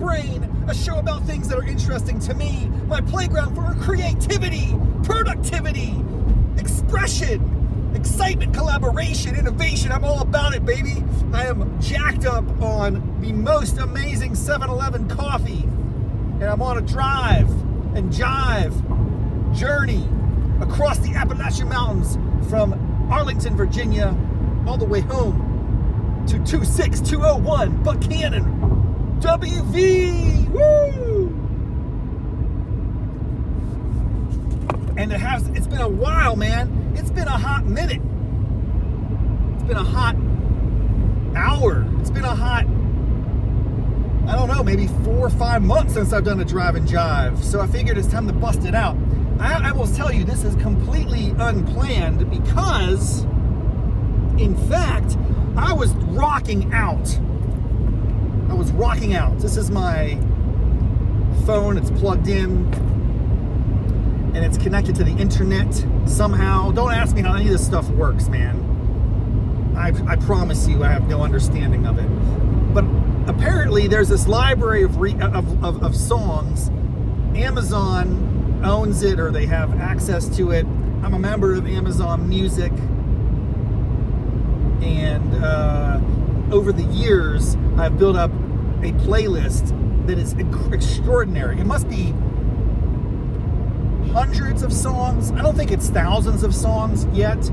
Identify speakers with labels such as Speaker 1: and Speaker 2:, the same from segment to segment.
Speaker 1: brain, a show about things that are interesting to me, my playground for creativity, productivity, expression, excitement, collaboration, innovation. I'm all about it, baby. I am jacked up on the most amazing 7-Eleven coffee, and I'm on a drive and jive journey across the Appalachian Mountains from Arlington, Virginia, all the way home to 26201 Buckhannon, WV. Woo! And it's been a while, man. It's been a hot minute. It's been a hot hour. It's been a hot, I don't know, maybe 4 or 5 months since I've done a drive and jive. So I figured it's time to bust it out. I will tell you, this is completely unplanned because, in fact, I was rocking out. This is my phone. It's plugged in and it's connected to the internet somehow. Don't ask me how any of this stuff works, man. I promise you I have no understanding of it. But apparently there's this library of songs. Amazon owns it, or they have access to it. I'm a member of Amazon Music, and over the years I've built up a playlist that is extraordinary. It must be hundreds of songs. I don't think it's thousands of songs yet.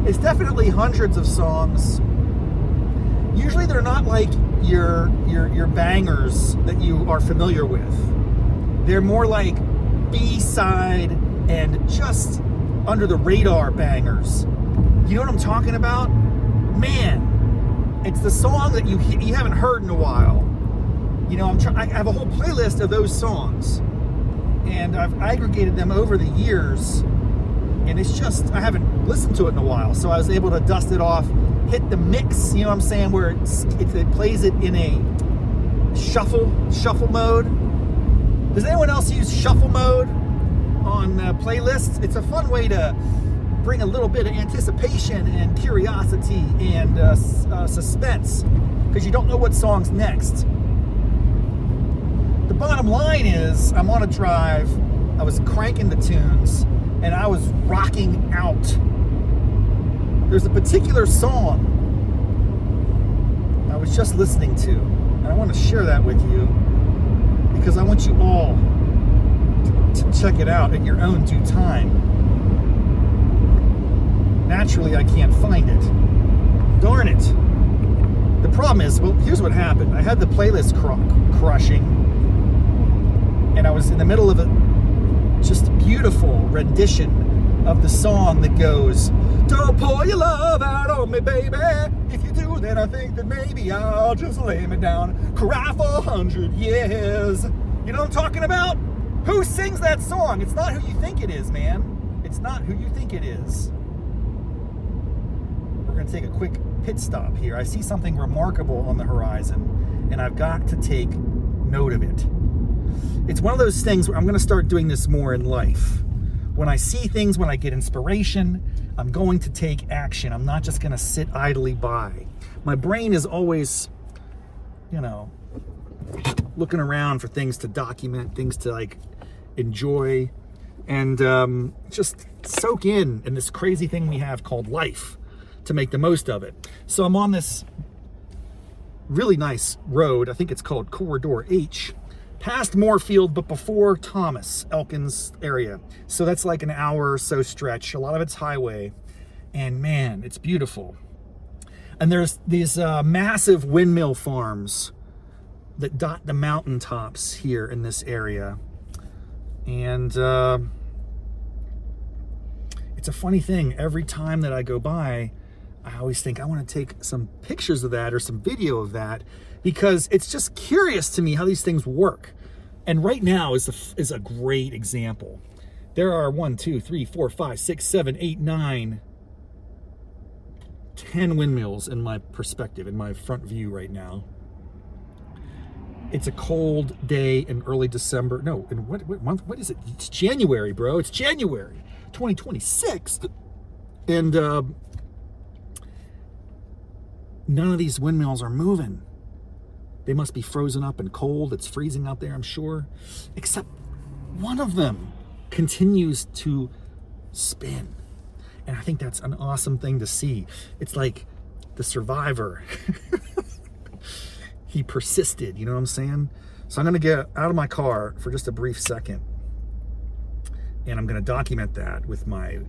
Speaker 1: It's definitely hundreds of songs. Usually they're not like your bangers that you are familiar with. They're more like B-side and just under the radar bangers. You know what I'm talking about? Man, it's the song that you haven't heard in a while. You know, I have a whole playlist of those songs, and I've aggregated them over the years, and it's just, I haven't listened to it in a while, so I was able to dust it off, hit the mix, you know what I'm saying, where it plays it in a shuffle mode. Does anyone else use shuffle mode on playlists? It's a fun way to bring a little bit of anticipation and curiosity and suspense, because you don't know what song's next. The bottom line is, I'm on a drive, I was cranking the tunes, and I was rocking out. There's a particular song I was just listening to, and I want to share that with you, because I want you all to check it out at your own due time. Naturally, I can't find it. Darn it. The problem is, well, here's what happened. I had the playlist crushing, and I was in the middle of a just beautiful rendition of the song that goes, "Don't pour your love out on me, baby. If you do, then I think that maybe I'll just lay me down, cry for 100 years." You know what I'm talking about? Who sings that song? It's not who you think it is, man. It's not who you think it is. We're going to take a quick pit stop here. I see something remarkable on the horizon, and I've got to take note of it. It's one of those things where I'm going to start doing this more in life. When I see things, when I get inspiration, I'm going to take action. I'm not just going to sit idly by. My brain is always, you know, looking around for things to document, things to like enjoy, and just soak in this crazy thing we have called life, to make the most of it. So I'm on this really nice road. I think it's called Corridor H, past Moorfield, but before Thomas Elkins area. So that's like an hour or so stretch. A lot of it's highway, and man, it's beautiful. And there's these massive windmill farms that dot the mountaintops here in this area. And it's a funny thing. Every time that I go by, I always think I want to take some pictures of that or some video of that, because it's just curious to me how these things work. And right now is a great example. There are 1, 2, 3, 4, 5, 6, 7, 8, 9, 10 windmills in my perspective, in my front view right now. It's a cold day in early December. No, in what month? What is it? It's January, bro. It's January 2026. And none of these windmills are moving. They must be frozen up and cold. It's freezing out there, I'm sure. Except one of them continues to spin. And I think that's an awesome thing to see. It's like the survivor. He persisted, you know what I'm saying? So I'm gonna get out of my car for just a brief second, and I'm gonna document that with my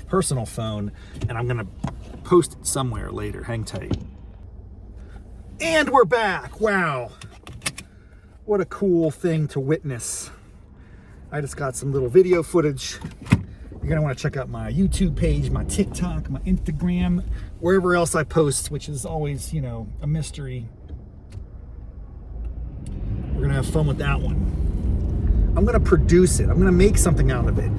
Speaker 1: personal phone, and I'm gonna post it somewhere later. Hang tight. And we're back. Wow. What a cool thing to witness. I just got some little video footage. You're gonna wanna check out my YouTube page, my TikTok, my Instagram, wherever else I post, which is always, you know, a mystery. We're gonna have fun with that one. I'm gonna produce it. I'm gonna make something out of it.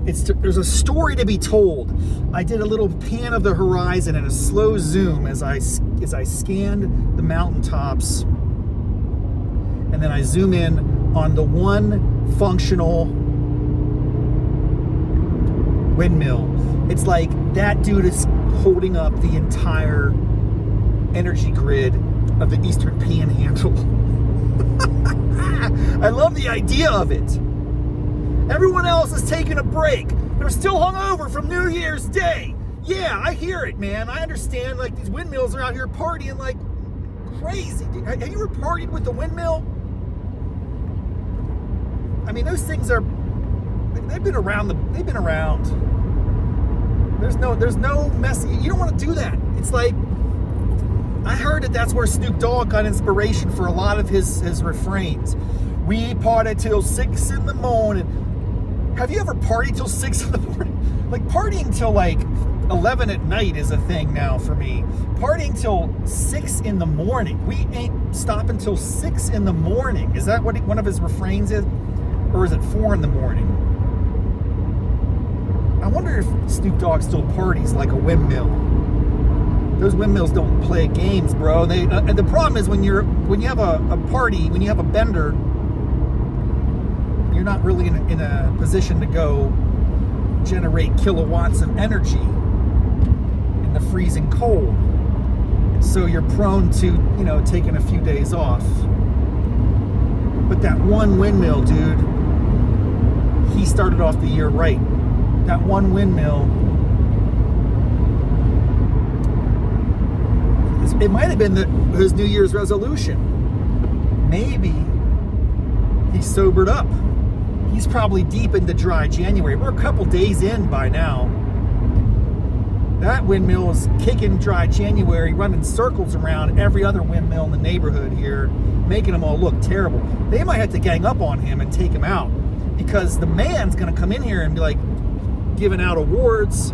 Speaker 1: There's a story to be told. I did a little pan of the horizon and a slow zoom as I scanned the mountaintops, and then I zoom in on the one functional windmill. It's like that dude is holding up the entire energy grid of the Eastern Panhandle. I love the idea of it. Everyone else is taking a break. They're still hungover from New Year's Day. Yeah, I hear it, man. I understand. Like, these windmills are out here partying like crazy. Have you ever partied with the windmill? I mean, those things are, they've been around. There's no mess. You don't want to do that. It's like, I heard that that's where Snoop Dogg got inspiration for a lot of his refrains. We party till 6 in the morning. Have you ever partied till 6 in the morning? Like, partying till like 11 at night is a thing now for me. Partying till 6 in the morning. We ain't stopping till 6 in the morning. Is that what one of his refrains is? Or is it 4 in the morning? I wonder if Snoop Dogg still parties like a windmill. Those windmills don't play games, bro. And the problem is when you have a party, when you have a bender, you're not really in a position to go generate kilowatts of energy in the freezing cold. So you're prone to, you know, taking a few days off. But that one windmill, dude, he started off the year right. That one windmill, it might have been his New Year's resolution. Maybe he sobered up. He's probably deep into dry January. We're a couple days in by now. That windmill is kicking dry January, running circles around every other windmill in the neighborhood here, making them all look terrible. They might have to gang up on him and take him out, because the man's gonna come in here and be like giving out awards,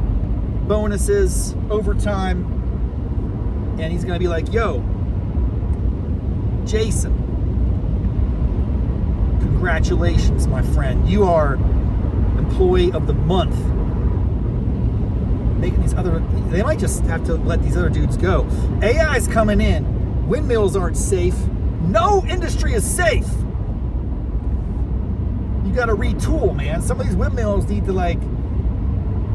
Speaker 1: bonuses, overtime, and he's gonna be like, yo, Jason, congratulations, my friend. You are employee of the month. Making these other, they might just have to let these other dudes go. AI's coming in. Windmills aren't safe. No industry is safe. You gotta retool, man. Some of these windmills need to like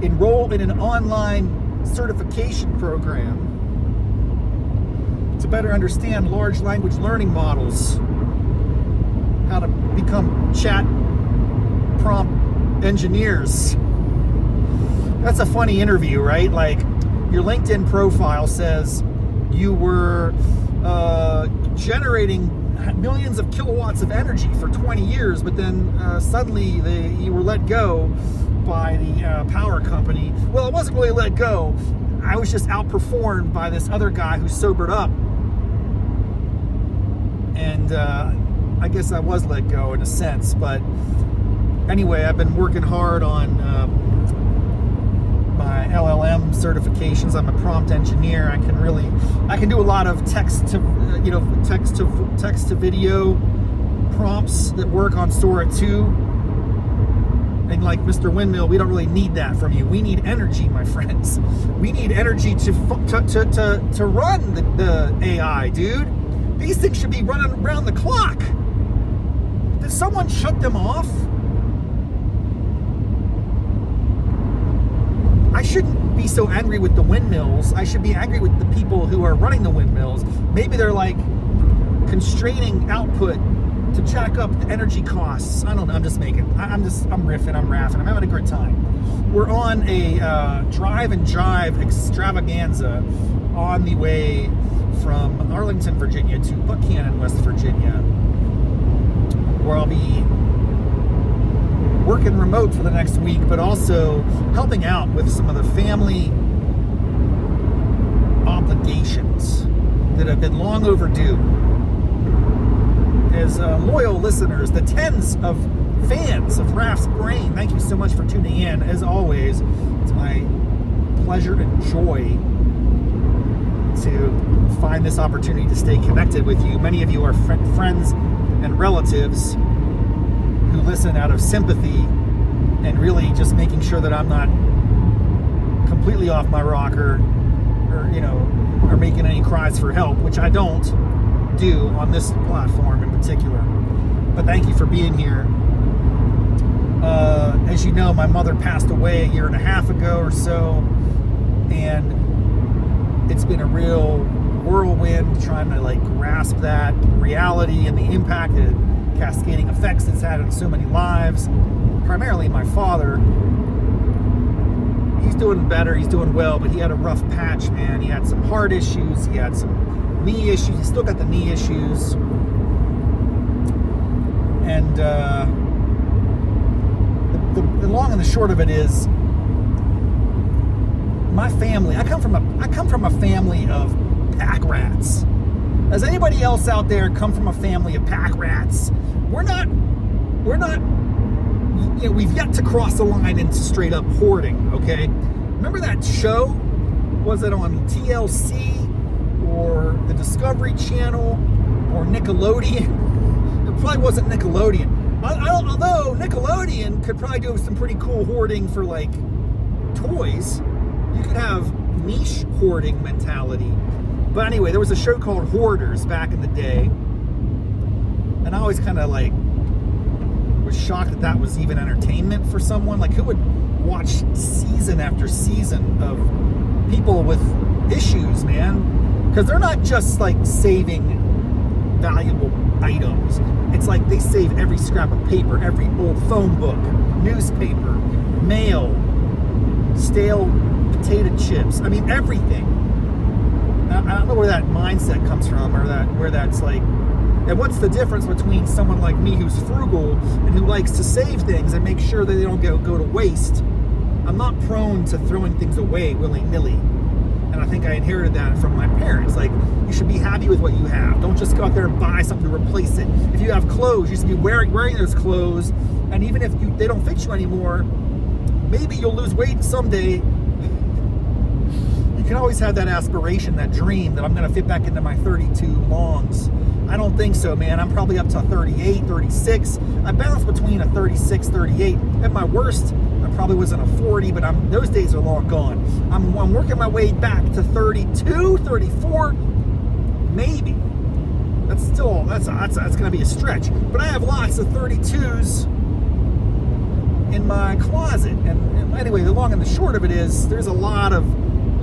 Speaker 1: enroll in an online certification program to better understand large language learning models, how to become chat prompt engineers. That's a funny interview, right? Like, your LinkedIn profile says you were generating millions of kilowatts of energy for 20 years, but then suddenly you were let go by the power company. Well, it wasn't really let go. I was just outperformed by this other guy who sobered up. And I guess I was let go in a sense. But anyway, I've been working hard on my LLM certifications. I'm a prompt engineer. I can do a lot of text to video prompts that work on Sora 2. And like Mr. Windmill, we don't really need that from you. We need energy, my friends. We need energy to run the AI, dude. These things should be running around the clock. Did someone shut them off? I shouldn't be so angry with the windmills. I should be angry with the people who are running the windmills. Maybe they're like constraining output to jack up the energy costs. I don't know. I'm riffing, I'm raffing, I'm having a good time. We're on a Drive and Jive extravaganza on the way from Arlington, Virginia to Buckhannon, West Virginia, where I'll be working remote for the next week, but also helping out with some of the family obligations that have been long overdue. As loyal listeners, the tens of fans of Raff's Brain, thank you so much for tuning in. As always, it's my pleasure and joy to find this opportunity to stay connected with you. Many of you are friends and relatives who listen out of sympathy and really just making sure that I'm not completely off my rocker or making any cries for help, which I don't do on this platform in particular. But thank you for being here. As you know, my mother passed away a year and a half ago or so, and it's been a real whirlwind trying to grasp that reality and the impact and cascading effects it's had on so many lives. Primarily my father. He's doing better, he's doing well, but he had a rough patch, man. He had some heart issues, he had some knee issues, he's still got the knee issues. And the long and the short of it is, my family, I come from a family of pack rats. Does anybody else out there come from a family of pack rats? We're not, we've yet to cross the line into straight up hoarding, okay? Remember that show? Was it on TLC or the Discovery Channel or Nickelodeon? It probably wasn't Nickelodeon. Although Nickelodeon could probably do some pretty cool hoarding for toys. You could have niche hoarding mentality. But anyway, there was a show called Hoarders back in the day. And I always kind of was shocked that was even entertainment for someone. Who would watch season after season of people with issues, man? Because they're not just saving valuable items. It's they save every scrap of paper, every old phone book, newspaper, mail, stale potato chips. I mean, everything. I don't know where that mindset comes from, or where that's and what's the difference between someone like me who's frugal and who likes to save things and make sure that they don't go to waste. I'm not prone to throwing things away willy-nilly. And I think I inherited that from my parents. You should be happy with what you have. Don't just go out there and buy something to replace it. If you have clothes, you should be wearing those clothes. And even if they don't fit you anymore, maybe you'll lose weight someday. You can always have that aspiration, that dream that I'm going to fit back into my 32 longs. I don't think so, man. I'm probably up to 38, 36. I bounce between a 36, 38. At my worst, I probably was in a 40, but those days are long gone. I'm working my way back to 32, 34, maybe. That's going to be a stretch. But I have lots of 32s in my closet. And anyway, the long and the short of it is, there's a lot of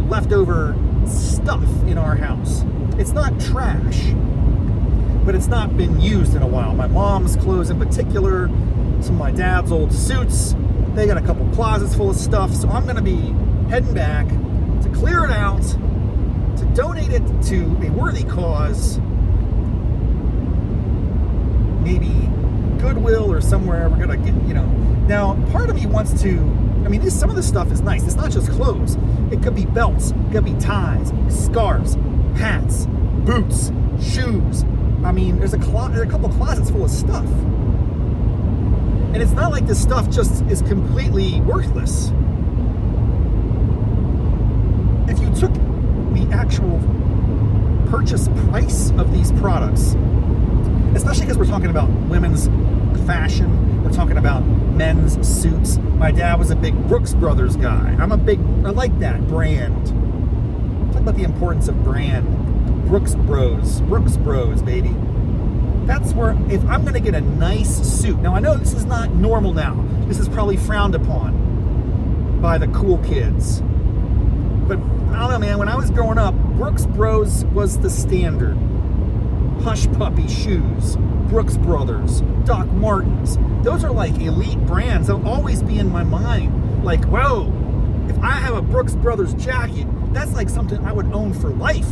Speaker 1: leftover stuff in our house. It's not trash, but it's not been used in a while. My mom's clothes in particular, some of my dad's old suits, they got a couple closets full of stuff. So I'm going to be heading back to clear it out, to donate it to a worthy cause, maybe Goodwill or somewhere. We're going to get, Now, part of me wants to, some of this stuff is nice. It's not just clothes. It could be belts, it could be ties, scarves, hats, boots, shoes. There's a couple closets full of stuff. And it's not like this stuff just is completely worthless. If you took the actual purchase price of these products, especially because we're talking about women's fashion, we're talking about men's suits. My dad was a big Brooks Brothers guy. I like that brand. Talk about the importance of brand. Brooks Bros, baby. That's where, if I'm going to get a nice suit, now I know this is not normal now. This is probably frowned upon by the cool kids. But I don't know, man, when I was growing up, Brooks Bros was the standard. Hush Puppy shoes, Brooks Brothers, Doc Martens. Those are like elite brands. They'll always be in my mind. Like, whoa, if I have a Brooks Brothers jacket, that's like something I would own for life.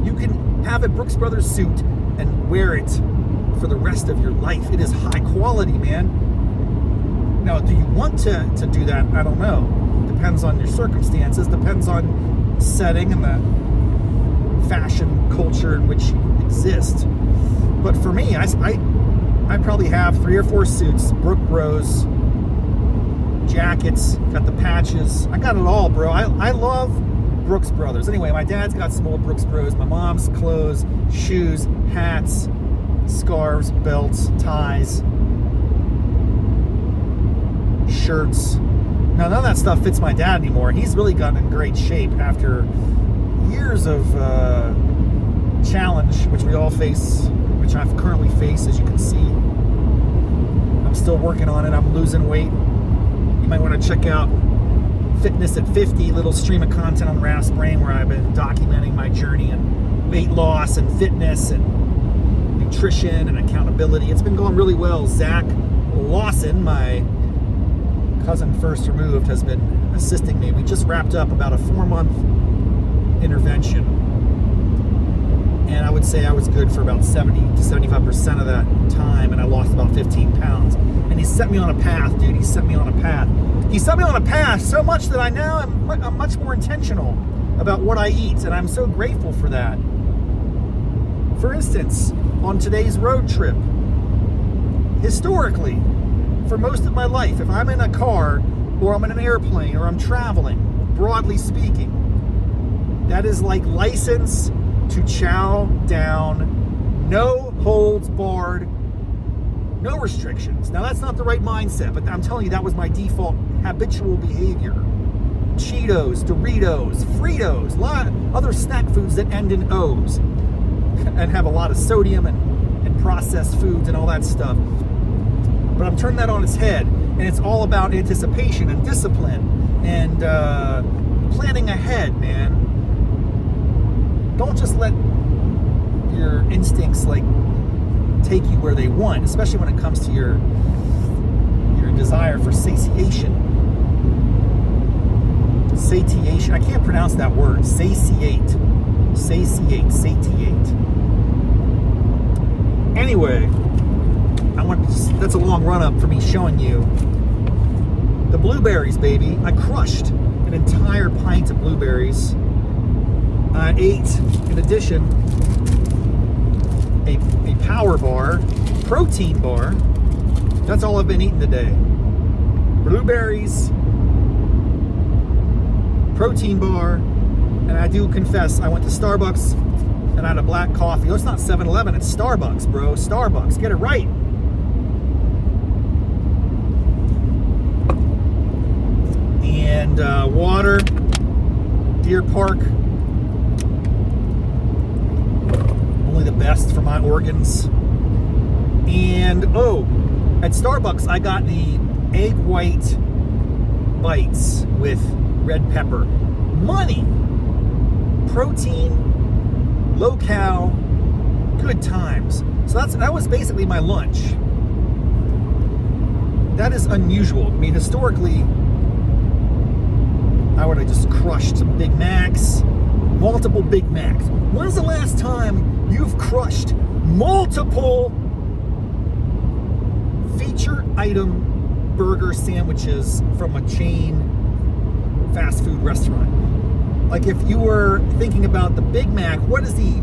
Speaker 1: You can have a Brooks Brothers suit and wear it for the rest of your life. It is high quality, man. Now, do you want to do that? I don't know. Depends on your circumstances, depends on the setting and the fashion culture in which you exist. But for me, I probably have 3 or 4 suits, Brook Bros, jackets, got the patches. I got it all, bro. I love Brooks Brothers. Anyway, my dad's got some old Brooks Bros. My mom's clothes, shoes, hats, scarves, belts, ties, shirts. Now, none of that stuff fits my dad anymore. He's really gotten in great shape after years of challenge, which we all face, which I currently face, as you can see. I'm still working on it. I'm losing weight. You might want to check out Fitness at 50, little stream of content on Raff's Brain, where I've been documenting my journey in weight loss and fitness and nutrition and accountability. It's been going really well. Zach Lawson, my cousin first removed, has been assisting me. We just wrapped up about a 4-month intervention, and I would say I was good for about 70 to 75% of that time, and I lost about 15 pounds. And he set me on a path, dude. He set me on a path. He set me on a path so much that I'm much more intentional about what I eat, and I'm so grateful for that. For instance, on today's road trip, historically, for most of my life, if I'm in a car or I'm in an airplane or I'm traveling, broadly speaking, that is like license to chow down, no holds barred, no restrictions. Now, that's not the right mindset, but I'm telling you, that was my default habitual behavior. Cheetos, Doritos, Fritos, a lot of other snack foods that end in O's and have a lot of sodium and processed foods and all that stuff. But I'm turning that on its head, and it's all about anticipation and discipline and planning ahead, man. Don't just let your instincts take you where they want, especially when it comes to your desire for satiation. Satiation. I can't pronounce that word. Satiate. Anyway, that's a long run up for me showing you the blueberries, baby. I crushed an entire pint of blueberries. I ate, in addition, a power bar, protein bar. That's all I've been eating today. Blueberries, protein bar, and I do confess, I went to Starbucks and I had a black coffee. Oh, it's not 7-Eleven, it's Starbucks, bro. Starbucks, get it right. And water, Deer Park, only the best for my organs. And at Starbucks I got the egg white bites with red pepper. Money, protein, low cal, good times. So that was basically my lunch. That is unusual. I mean, historically, I would have just crushed some Big Macs, multiple Big Macs. When's the last time you've crushed multiple feature item burger sandwiches from a chain fast food restaurant? Like, if you were thinking about the Big Mac, what is the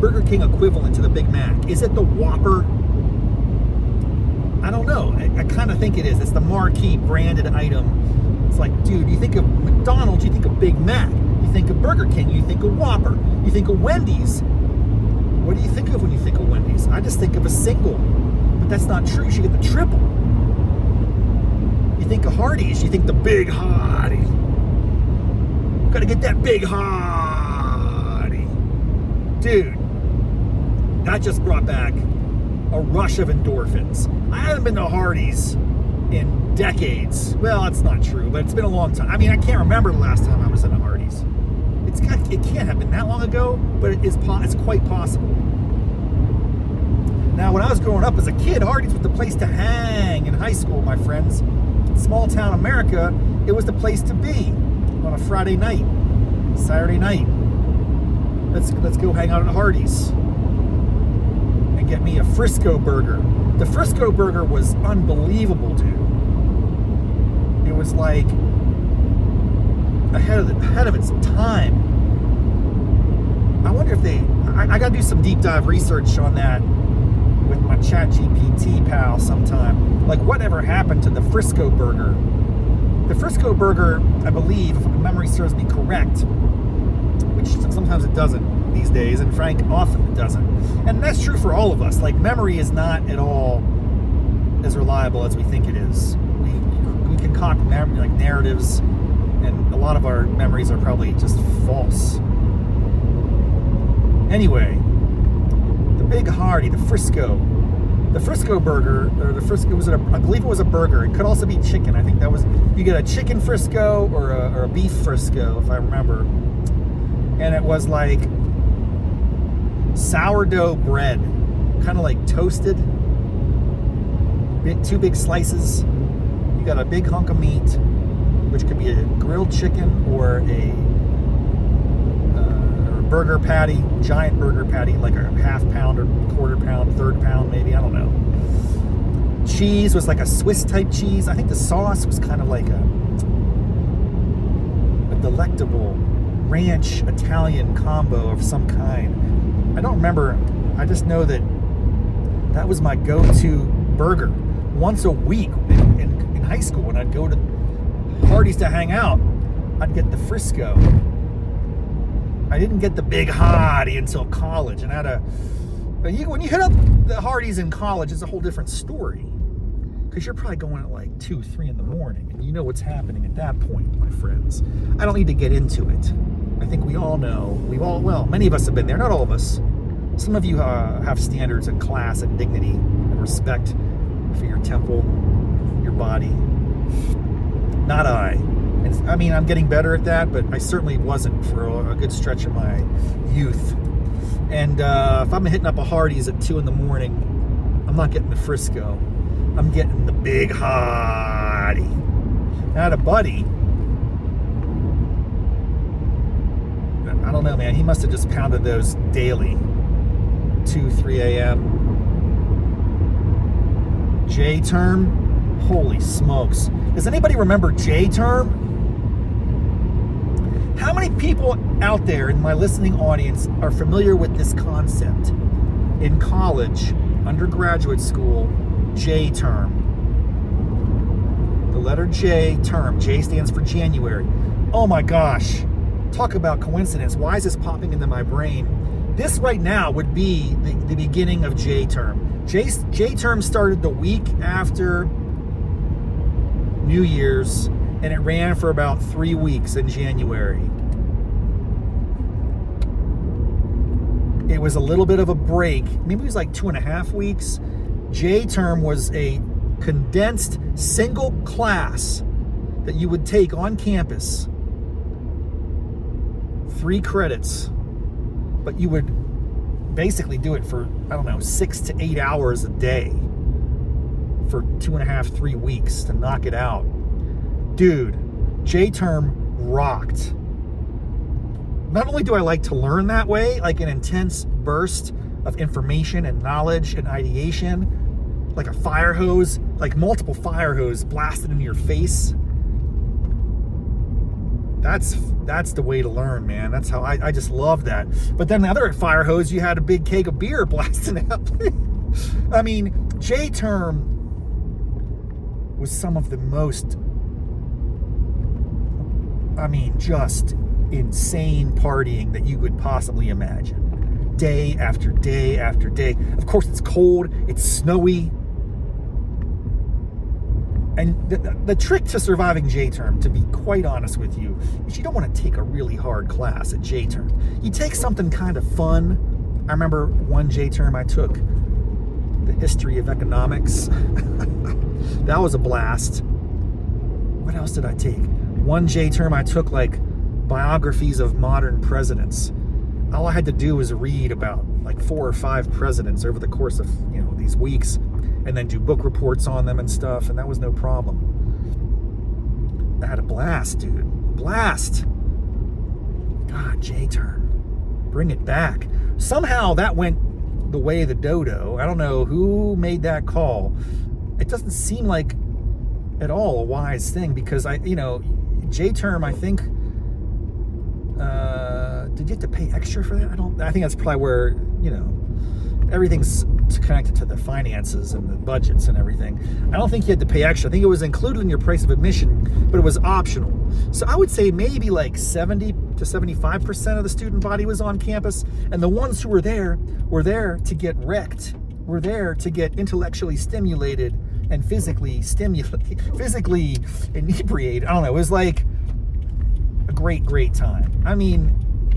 Speaker 1: Burger King equivalent to the Big Mac? Is it the Whopper? I don't know. I kind of think it is. It's the marquee branded item. It's like, dude, you think of McDonald's, you think of Big Mac. You think of Burger King, you think of Whopper. You think of Wendy's. What do you think of when you think of Wendy's? I just think of a single. But that's not true. You should get the triple. You think of Hardee's, you think the Big Hardy. Gotta get that Big Hardy. Dude, that just brought back a rush of endorphins. I haven't been to Hardee's in decades. Well, that's not true, but it's been a long time. I mean, I can't remember the last time I was in a Hardee's. It can't have been that long ago, but it's quite possible. Now, when I was growing up as a kid, Hardee's was the place to hang in high school, my friends. Small town America, it was the place to be on a Friday night, Saturday night. Let's go hang out at Hardee's and get me a Frisco Burger. The Frisco Burger was unbelievable, dude. It was like ahead of its time. I wonder if I got to do some deep dive research on that with my ChatGPT pal sometime. Like, whatever happened to the Frisco Burger? The Frisco Burger, I believe, if my memory serves me correct, which sometimes it doesn't these days, and Frank, often it doesn't. And that's true for all of us. Like, memory is not at all as reliable as we think it is. We concoct narratives, and a lot of our memories are probably just false. Anyway, the Big Hardy, the Frisco Burger, or the Frisco, I believe it was a burger. It could also be chicken. I think that was, you get a chicken Frisco or a beef Frisco, if I remember. And it was like sourdough bread, kind of like toasted, two big slices. You got a big hunk of meat, which could be a grilled chicken or a burger patty, giant burger patty, like a half pound or quarter pound, third pound maybe, I don't know. Cheese was like a Swiss type cheese. I think the sauce was kind of like a delectable ranch Italian combo of some kind. I don't remember. I just know that was my go-to burger. Once a week in high school, when I'd go to parties to hang out, I'd get the Frisco. I didn't get the Big Hardy until college, and when you hit up the Hardee's in college, it's a whole different story, because you're probably going at like 2, 3 in the morning, and you know what's happening at that point, my friends. I don't need to get into it. I think we all know. Many of us have been there. Not all of us. Some of you have standards and class and dignity and respect for your temple, your body. Not I. I mean, I'm getting better at that, but I certainly wasn't for a good stretch of my youth. And if I'm hitting up a Hardee's at 2 in the morning, I'm not getting the Frisco. I'm getting the Big Hardy. I had a buddy. I don't know, man. He must have just pounded those daily. 2, 3 a.m. J-term. Holy smokes. Does anybody remember J-term? How many people out there in my listening audience are familiar with this concept? In college, undergraduate school, J-term. The letter J, term. J stands for January. Oh my gosh. Talk about coincidence. Why is this popping into my brain? This right now would be the beginning of J-term. J-term started the week after New Year's, and it ran for about 3 weeks in January. It was a little bit of a break. Maybe it was like 2.5 weeks. J-term was a condensed single class that you would take on campus. 3 credits. But you would basically do it for, 6 to 8 hours a day for 2.5, 3 weeks to knock it out. Dude, J-term rocked. Not only do I like to learn that way, like an intense burst of information and knowledge and ideation, like a fire hose, like multiple fire hose blasted into your face. That's the way to learn, man. That's how I just love that. But then the other fire hose, you had a big keg of beer blasting out. I mean, J-term was some of the most, just insane partying that you could possibly imagine. Day after day after day. Of course, it's cold, it's snowy. And the trick to surviving J-term, to be quite honest with you, is you don't want to take a really hard class at J-term. You take something kind of fun. I remember one J-term I took, the history of economics. That was a blast. What else did I take? One J-term I took like biographies of modern presidents. All I had to do was read about like 4 or 5 presidents over the course of, these weeks, and then do book reports on them and stuff, and that was no problem. I had a blast, dude. Blast. God, J-term. Bring it back. Somehow that went the way of the dodo. I don't know who made that call. It doesn't seem like at all a wise thing, because J-term, I think, did you have to pay extra for that? I think that's probably where, everything's connected to the finances and the budgets and everything. I don't think you had to pay extra. I think it was included in your price of admission, but it was optional. So I would say maybe like 70 to 75% of the student body was on campus, and the ones who were there to get wrecked. Were there to get intellectually stimulated and physically inebriated. I don't know. It was like a great time. I mean,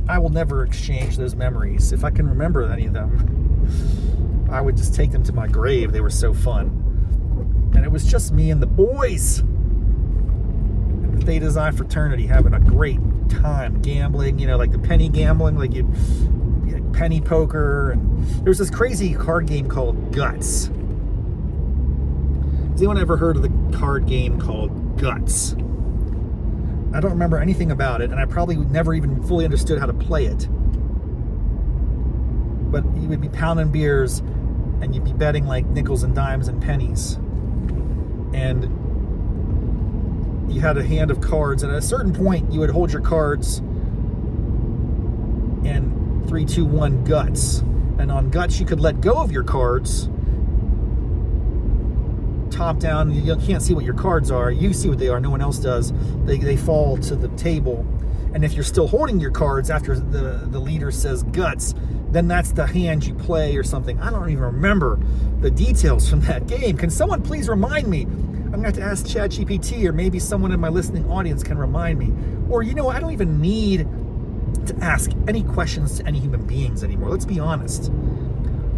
Speaker 1: I will never exchange those memories. If I can remember any of them, I would just take them to my grave. They were so fun. And it was just me and the boys in the Theta Xi fraternity having a great time gambling, like the penny gambling, like you penny poker. And there's this crazy card game called Guts. Has anyone ever heard of the card game called Guts? I don't remember anything about it, and I probably never even fully understood how to play it. But you would be pounding beers, and you'd be betting like nickels and dimes and pennies. And you had a hand of cards, and at a certain point, you would hold your cards and 3, 2, 1 Guts. And on Guts, you could let go of your cards, top down. You can't see what your cards are. You see what they are. No one else does. They fall to the table. And if you're still holding your cards after the leader says Guts, then that's the hand you play or something. I don't even remember the details from that game. Can someone please remind me? I'm going to have to ask ChatGPT, or maybe someone in my listening audience can remind me. Or, I don't even need to ask any questions to any human beings anymore. Let's be honest.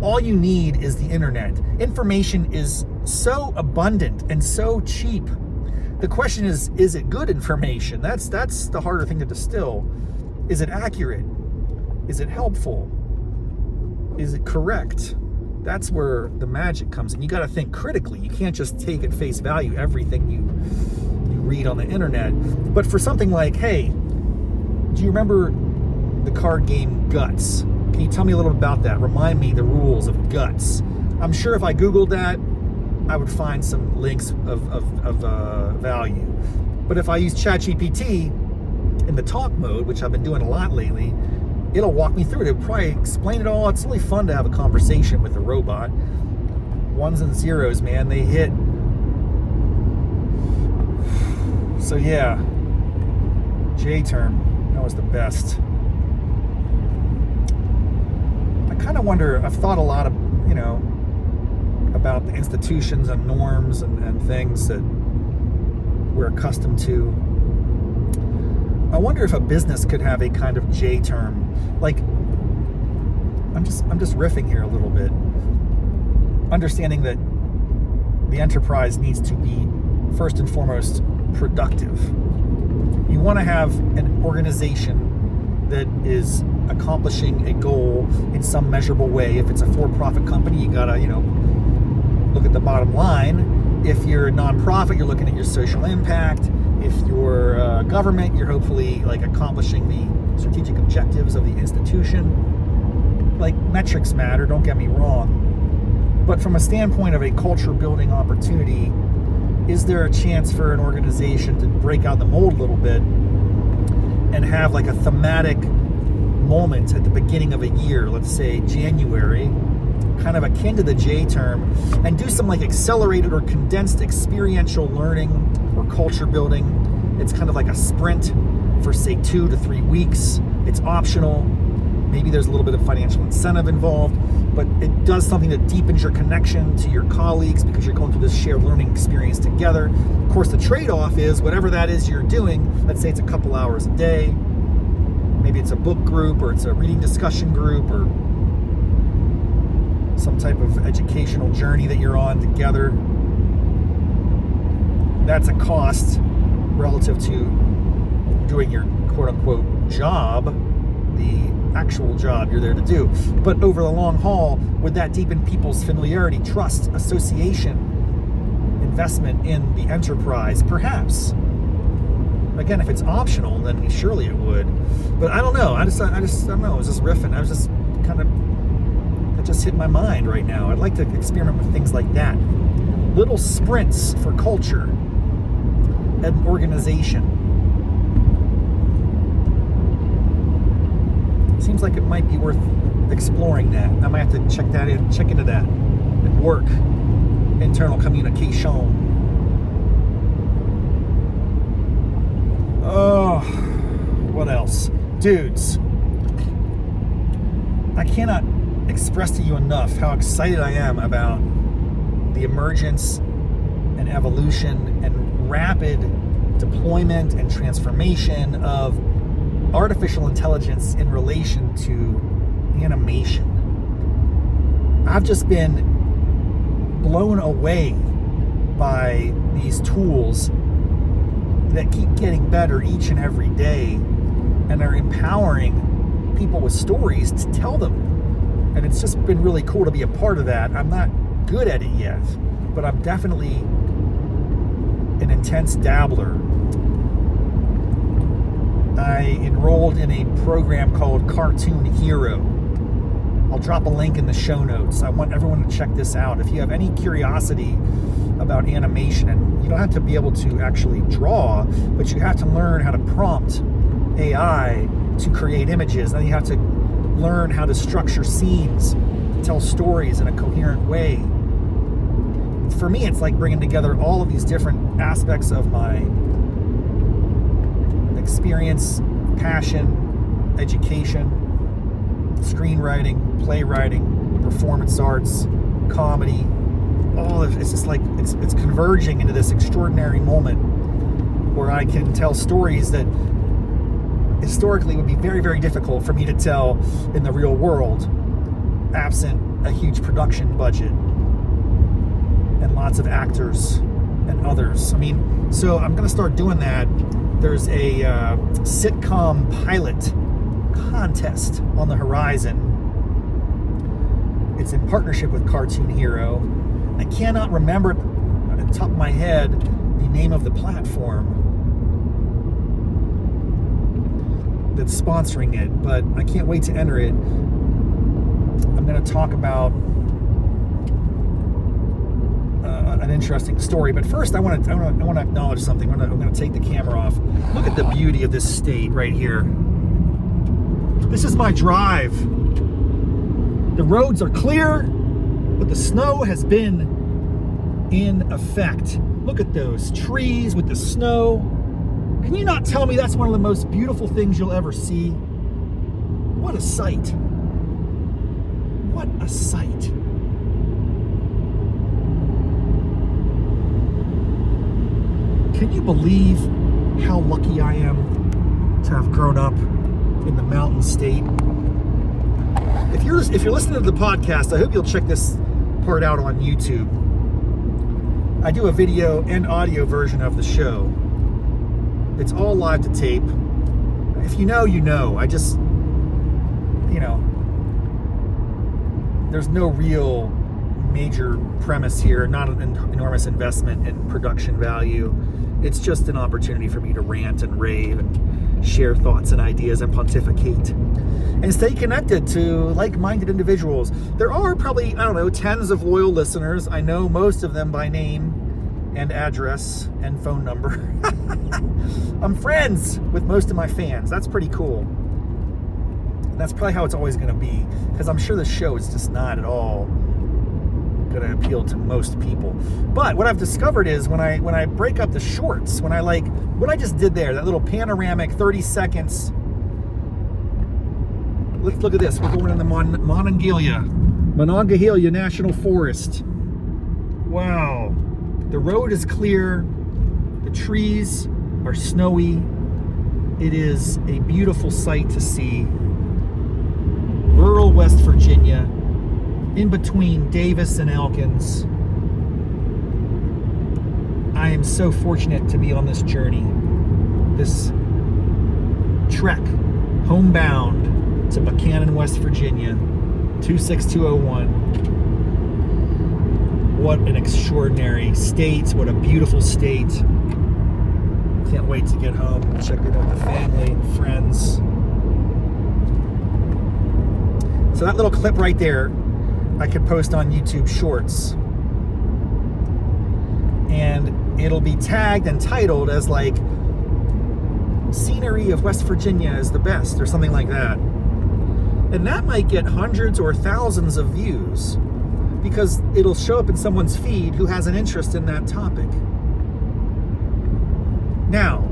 Speaker 1: All you need is the internet. Information is so abundant and so cheap. The question is it good information? That's the harder thing to distill. Is it accurate? Is it helpful? Is it correct? That's where the magic comes in. You got to think critically. You can't just take at face value everything you read on the internet. But for something like, hey, do you remember the card game Guts? Can you tell me a little bit about that? Remind me the rules of Guts. I'm sure if I Googled that, I would find some links of value. But if I use ChatGPT in the talk mode, which I've been doing a lot lately, it'll walk me through it. It'll probably explain it all. It's really fun to have a conversation with a robot. Ones and zeros, man, they hit. So yeah, J-term, that was the best. I kind of wonder, I've thought a lot of, about the institutions and norms and things that we're accustomed to. I wonder if a business could have a kind of J-term. Like, I'm just riffing here a little bit. Understanding that the enterprise needs to be, first and foremost, productive. You want to have an organization that is accomplishing a goal in some measurable way. If it's a for-profit company, you gotta, look at the bottom line. If you're a nonprofit, you're looking at your social impact. If you're government, you're hopefully accomplishing the strategic objectives of the institution. Metrics matter, don't get me wrong. But from a standpoint of a culture building opportunity, is there a chance for an organization to break out the mold a little bit and have a thematic moment at the beginning of a year, let's say January, kind of akin to the J-term, and do some accelerated or condensed experiential learning or culture building. It's kind of like a sprint for say 2 to 3 weeks. It's optional. Maybe there's a little bit of financial incentive involved, but it does something that deepens your connection to your colleagues because you're going through this shared learning experience together. Of course, the trade-off is whatever that is you're doing, let's say it's a couple hours a day, maybe it's a book group or it's a reading discussion group or some type of educational journey that you're on together. That's a cost relative to doing your quote-unquote job, the actual job you're there to do. But over the long haul, would that deepen people's familiarity, trust, association, investment in the enterprise? Perhaps. Again, if it's optional, then surely it would. But I don't know. I don't know. I was just riffing. I was just kind of, it just hit my mind right now. I'd like to experiment with things like that. Little sprints for culture and organization. Seems like it might be worth exploring that. I might have to check into that at work. Internal communication. Oh, what else? Dudes, I cannot express to you enough how excited I am about the emergence and evolution and rapid deployment and transformation of artificial intelligence in relation to animation. I've just been blown away by these tools that keep getting better each and every day and are empowering people with stories to tell them. And it's just been really cool to be a part of that. I'm not good at it yet, but I'm definitely an intense dabbler. I enrolled in a program called Cartoon Hero. I'll drop a link in the show notes. I want everyone to check this out. If you have any curiosity about animation, and you don't have to be able to actually draw, but you have to learn how to prompt AI to create images. Then you have to learn how to structure scenes, tell stories in a coherent way. For me, it's like bringing together all of these different aspects of my experience, passion, education, screenwriting, playwriting, performance arts, comedy. All of it's just like it's converging into this extraordinary moment where I can tell stories that historically would be very, very difficult for me to tell in the real world, absent a huge production budget and lots of actors and others. I mean, so I'm going to start doing that. There's a sitcom pilot contest on the horizon. It's in partnership with Cartoon Hero. I cannot remember at the top of my head the name of the platform that's sponsoring it, but I can't wait to enter it. I'm going to talk about an interesting story, but first I want to acknowledge something. I'm going to take the camera off. Look at the beauty of this state right here. This is my drive. The roads are clear, but the snow has been in effect. Look at those trees with the snow. Can you not tell me that's one of the most beautiful things you'll ever see? What a sight. What a sight. Can you believe how lucky I am to have grown up in the mountain state? If you're listening to the podcast, I hope you'll check this part out on YouTube. I do a video and audio version of the show. It's all live to tape. If you know, you know. I just, there's no real major premise here, not an enormous investment in production value. It's just an opportunity for me to rant and rave and share thoughts and ideas and pontificate and stay connected to like-minded individuals. There are probably, tens of loyal listeners. I know most of them by name and address and phone number. I'm friends with most of my fans. That's pretty cool. That's probably how it's always going to be, because I'm sure the show is just not at all going to appeal to most people. But what I've discovered is when I break up the shorts, when I what I just did there, that little panoramic 30 seconds. Let's look at this. We're going in the Monongahela National Forest. Wow. The road is clear. The trees are snowy. It is a beautiful sight to see. Rural West Virginia, in between Davis and Elkins. I am so fortunate to be on this journey, this trek homebound to Buckhannon, West Virginia, 26201. What an extraordinary state. What a beautiful state. Can't wait to get home and check in with the family and friends. So that little clip right there, I could post on YouTube Shorts. And it'll be tagged and titled as like, scenery of West Virginia is the best, or something like that. And that might get hundreds or thousands of views because it'll show up in someone's feed who has an interest in that topic. Now,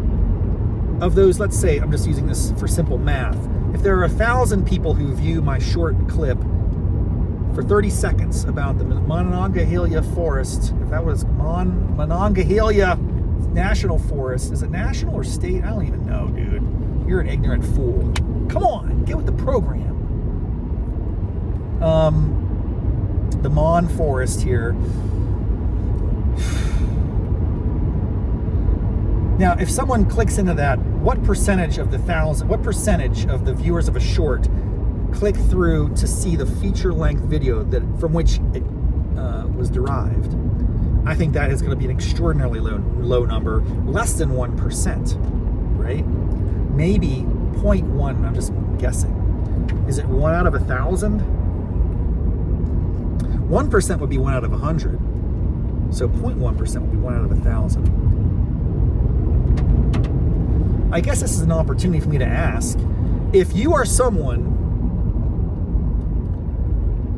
Speaker 1: of those, let's say, I'm just using this for simple math, if there are 1,000 people who view my short clip for 30 seconds about the Monongahela Forest, if that was Monongahela National Forest, is it national or state? I don't even know, dude. You're an ignorant fool. Come on, get with the program. The Mon Forest here. Now, if someone clicks into that, what percentage of the viewers of a short click through to see the feature-length video from which it was derived? I think that is going to be an extraordinarily low number, less than 1%, right? Maybe 0.1, I'm just guessing. Is it 1 out of 1,000? 1% would be 1 out of 100. So 0.1% would be 1 out of 1,000. I guess this is an opportunity for me to ask, if you are someone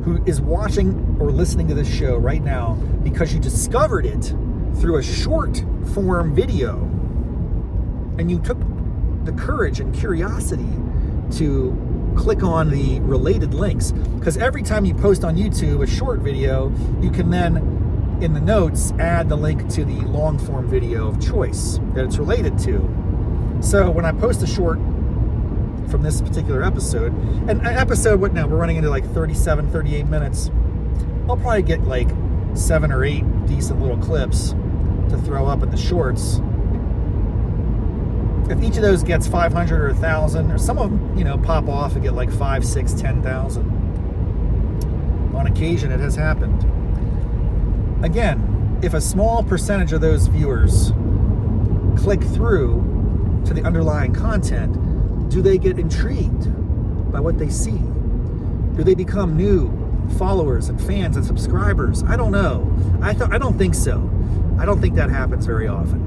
Speaker 1: who is watching or listening to this show right now because you discovered it through a short form video and you took the courage and curiosity to click on the related links, because every time you post on YouTube a short video, you can then in the notes add the link to the long form video of choice that it's related to. So when I post a short from this particular episode, and episode, what now, we're running into like 37, 38 minutes, I'll probably get like 7 or 8 decent little clips to throw up in the shorts. If each of those gets 500 or 1,000, or some of them, pop off and get like 5, 6, 10,000. On occasion, it has happened. Again, if a small percentage of those viewers click through to the underlying content, do they get intrigued by what they see? Do they become new followers and fans and subscribers? I don't know. I don't think so. I don't think that happens very often.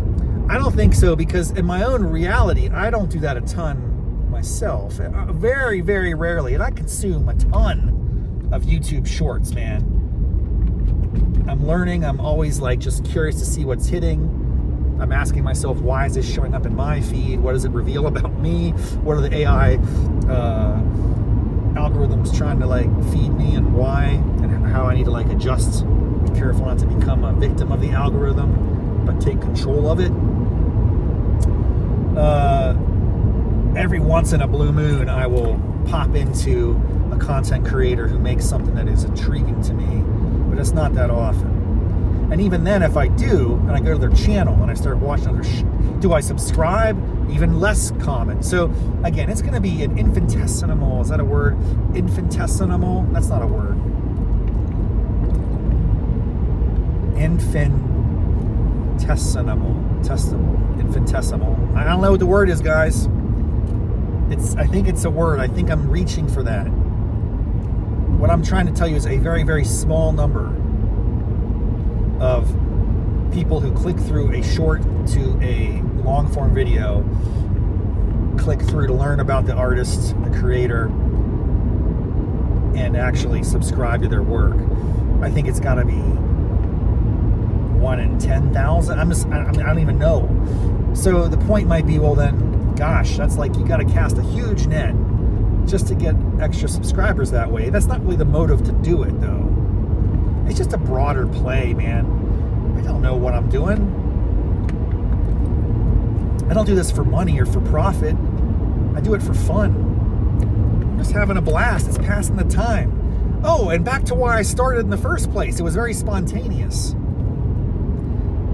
Speaker 1: I don't think so because in my own reality, I don't do that a ton myself. Very, very rarely. And I consume a ton of YouTube shorts, man. I'm learning. I'm always like just curious to see what's hitting. I'm asking myself, why is this showing up in my feed? What does it reveal about me? What are the AI algorithms trying to like feed me, and why, and how I need to like adjust, be careful not to become a victim of the algorithm, but take control of it. Every once in a blue moon, I will pop into a content creator who makes something that is intriguing to me, but it's not that often. And even then, if I do, and I go to their channel and I start watching other do I subscribe? Even less common. So again, it's going to be an infinitesimal. Is that a word? Infinitesimal? That's not a word. Infinitesimal. I don't know what the word is, guys. I think it's a word. I think I'm reaching for that. What I'm trying to tell you is a very, very small number of people who click through a short to a long form video, click through to learn about the artist, the creator, and actually subscribe to their work. I think it's got to be 1 in 10,000. I don't even know. So the point might be, well then, gosh, that's like you got to cast a huge net just to get extra subscribers that way. That's not really the motive to do it, though. It's just a broader play, man. I don't know what I'm doing. I don't do this for money or for profit. I do it for fun. I'm just having a blast. It's passing the time. Oh, and back to why I started in the first place. It was very spontaneous.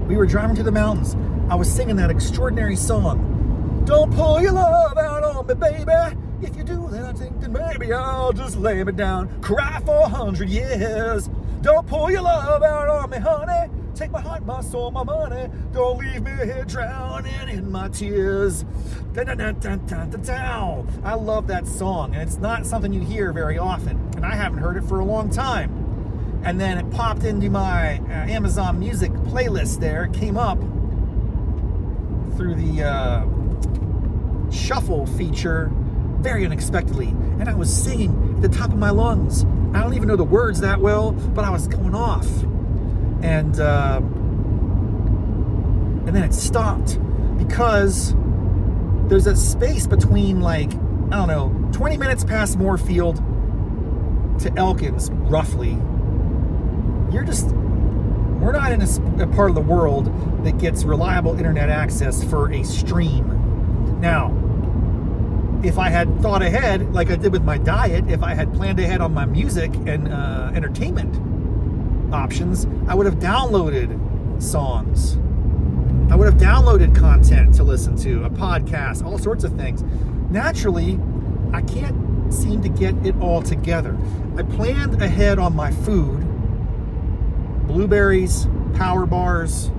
Speaker 1: We were driving through the mountains. I was singing that extraordinary song, Don't pull your love out on me, baby. If you do, then I think that maybe I'll just lay me down, cry for 100 years. Don't pull your love out on me, honey. Take my heart, my soul, my money. Don't leave me here drowning in my tears. I love that song, and it's not something you hear very often, and I haven't heard it for a long time. And then it popped into my Amazon Music playlist there. It came up through the shuffle feature very unexpectedly, and I was singing at the top of my lungs. I don't even know the words that well, but I was going off. And then it stopped because there's a space between, like, I don't know, 20 minutes past Moorfield to Elkins, roughly. We're not in a part of the world that gets reliable internet access for a stream. Now, if I had thought ahead, like I did with my diet, if I had planned ahead on my music and entertainment options, I would have downloaded songs. I would have downloaded content to listen to, a podcast, all sorts of things. Naturally, I can't seem to get it all together. I planned ahead on my food, blueberries, power bars,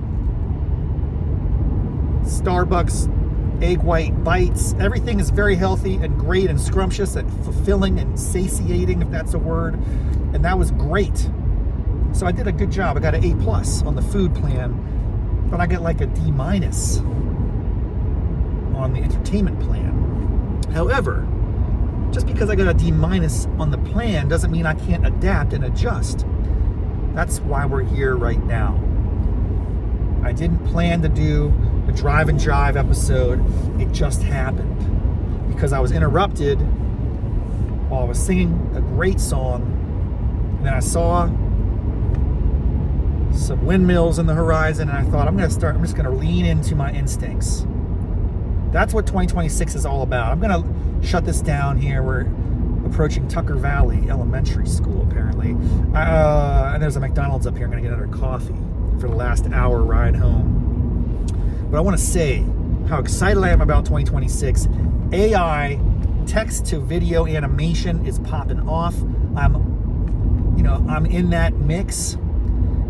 Speaker 1: Starbucks egg white bites. Everything is very healthy and great and scrumptious and fulfilling and satiating, if that's a word. And that was great. So I did a good job. I got an A+ on the food plan, but I got like a D- on the entertainment plan. However, just because I got a D- on the plan doesn't mean I can't adapt and adjust. That's why we're here right now. I didn't plan to do a Drive Jive episode. It just happened because I was interrupted while I was singing a great song, and then I saw some windmills in the horizon, and I thought, I'm just going to lean into my instincts. That's what 2026 is all about. I'm going to shut this down here. We're approaching Tucker Valley Elementary School, apparently. And there's a McDonald's up here. I'm going to get another coffee for the last hour ride home. But I want to say how excited I am about 2026. AI, text to video animation is popping off. I'm in that mix,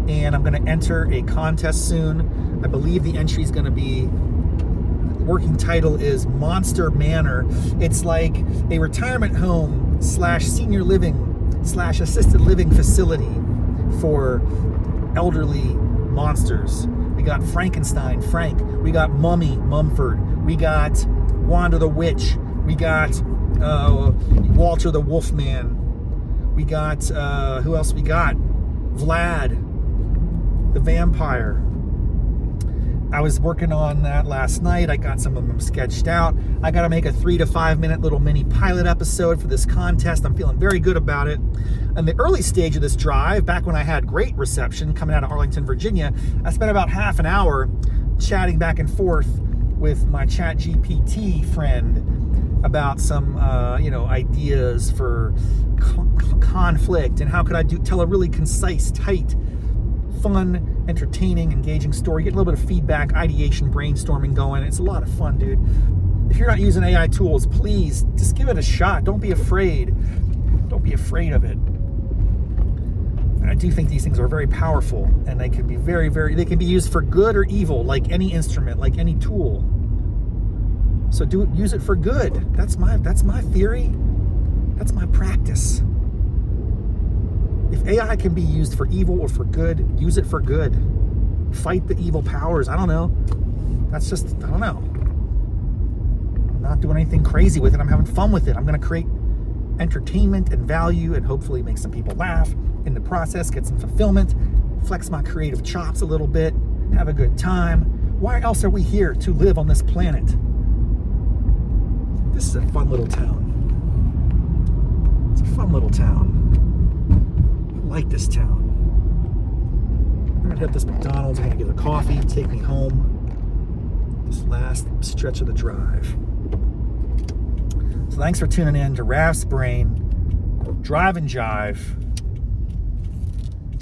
Speaker 1: and I'm going to enter a contest soon. I believe the entry is going to be, working title is Monster Manor. It's like a retirement home / senior living / assisted living facility for elderly monsters. We got Frankenstein, Frank. We got Mummy, Mumford. We got Wanda the Witch. We got Walter the Wolfman. We got, who else we got? Vlad the Vampire. I was working on that last night. I got some of them sketched out. I got to make a 3 to 5 minute little mini pilot episode for this contest. I'm feeling very good about it. In the early stage of this drive, back when I had great reception coming out of Arlington, Virginia, I spent about half an hour chatting back and forth with my ChatGPT friend about some, ideas for conflict and how could I tell a really concise, tight, fun, entertaining, engaging story, get a little bit of feedback, ideation, brainstorming going. It's a lot of fun, dude. If you're not using AI tools, please just give it a shot. Don't be afraid. Don't be afraid of it. And I do think these things are very powerful, and they can be they can be used for good or evil, like any instrument, like any tool. So use it for good. That's my theory. That's my practice. If AI can be used for evil or for good, use it for good. Fight the evil powers. I don't know. I don't know. I'm not doing anything crazy with it. I'm having fun with it. I'm going to create entertainment and value and hopefully make some people laugh in the process, get some fulfillment, flex my creative chops a little bit, have a good time. Why else are we here to live on this planet? This is a fun little town. It's a fun little town. I like this town. I'm gonna hit this McDonald's. I'm gonna get a coffee, take me home. This last stretch of the drive. So thanks for tuning in to Raff's Brain, Drive Jive,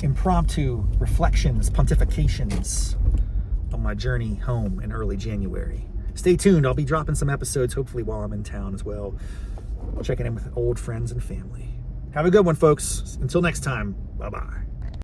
Speaker 1: impromptu reflections, pontifications on my journey home in early January. stay tuned. I'll be dropping some episodes hopefully while I'm in town as well. Checking in with old friends and family. Have a good one, folks. Until next time, bye-bye.